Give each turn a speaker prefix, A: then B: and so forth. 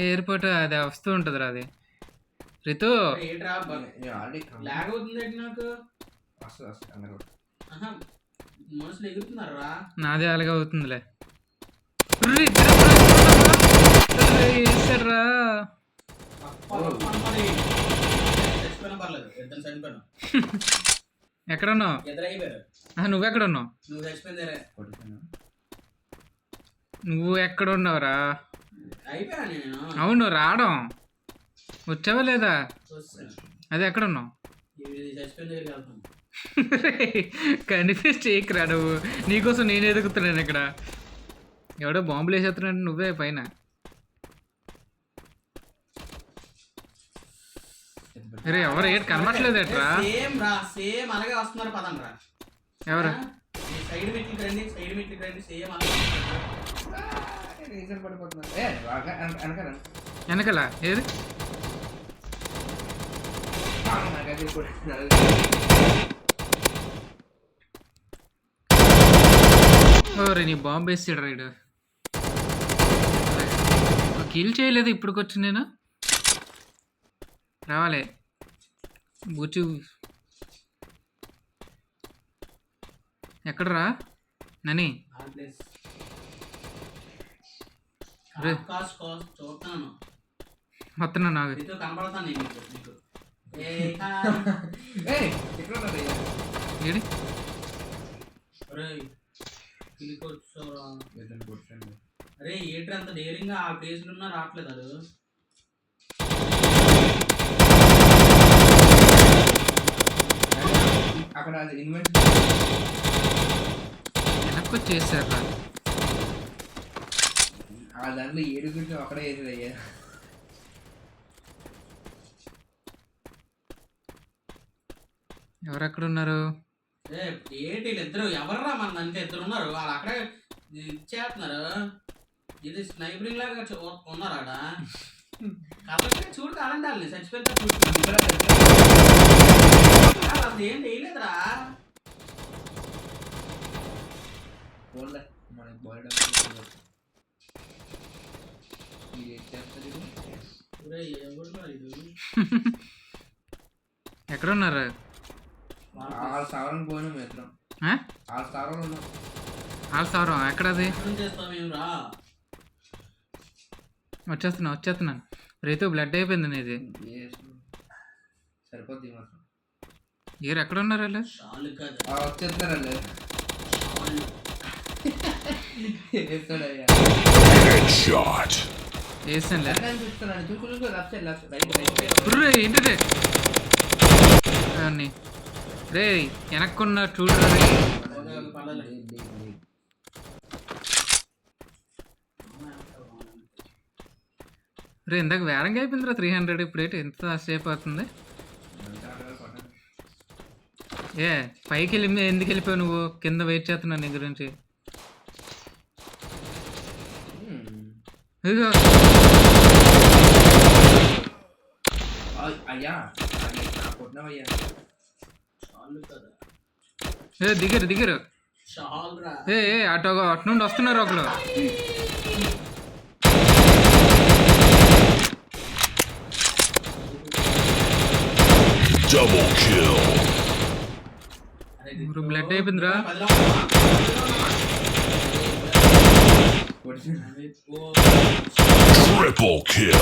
A: Airport అది వస్తూ ఉంటుందిరా అది. రితు
B: ఏంట్రా లాగ్ అవుతుంది నాకు. మనుషులు ఎగురుతున్నారా?
A: నాదే అలాగే అవుతుందిలే. ఎక్కడున్నావు? నువ్వెక్కడున్నావు? నువ్వు ఎక్కడున్నావురా? అవును రావడం వచ్చావా లేదా? అది ఎక్కడున్నావు? కనిపిస్తే చేయకురా నువ్వు. నీకోసం నేను ఎదుగుతున్నాను ఇక్కడ. ఎవడో బాంబులు వేసేస్తున్నాడు నువ్వే పైన. అరే ఎవరు ఏంటి కనబట్లేదు ఎట్రా?
B: సేమ్ అలాగే వస్తున్నారు పదండ్రా.
A: ఎవరు?
B: సైడ్ మెట్లకి రండి, సైడ్ మెట్లకి రండి. సేమ్
A: వెనకలా ఏది? ఓరే నీ బాంబు వేసాడు రైడ్. కిల్ చేయలేదు ఇప్పుడుకొచ్చి నేను. రావాలి బుచ్చు. ఎక్కడరా నని? మొత్తం నాకు ఏడి
B: అరే ఏంటి అంత డేరింగ్ ఆ ప్లేస్ లో ఉన్నా రావట్లేదు. అది అక్కడ
A: వెనక్కి వచ్చేసారు.
C: ఆ దాంట్లో ఏడుగుంటే అక్కడే వేసేది అయ్యా.
A: ఎవరెక్కడున్నారు?
B: ఏంటి వీళ్ళిద్దరు ఎవర్రా? మన అంటే ఇద్దరు ఉన్నారు, వాళ్ళు అక్కడే ఇచ్చేస్తున్నారు. ఇది స్నైపరింగ్ లాగా ఉన్నారు ఆడ. కాబట్టి చూడు కాలండి వాళ్ళని చచ్చిపోతే అది ఏం వేయలేదురా.
A: ఎక్కడున్నారు? ఆల్సావరం ఎక్కడది? వచ్చేస్తున్నాను. రైతు బ్లడ్ అయిపోయింది నీది.
C: సరిపోద్ది.
A: మీరు ఎక్కడ ఉన్నారు? వాళ్ళు
C: వచ్చేస్తారండి.
A: ఏంటంటే రే వెనక్కున్న చూడరా. రే ఇందాక వేరంగా అయిపోయిందిరా 300. ఇప్పుడు ఏంటి ఎంత సేపు అవుతుంది? ఏ పైకి వెళ్ళి ఎందుకు వెళ్ళిపోయావు నువ్వు? కింద వెయిట్ చేస్తున్నాను నీ గురించి. దిగరు. అటు నుండి వస్తున్నారు ఒకళ్ళు. బ్లడ్ అయిపోయిందిరా.
D: Triple kill.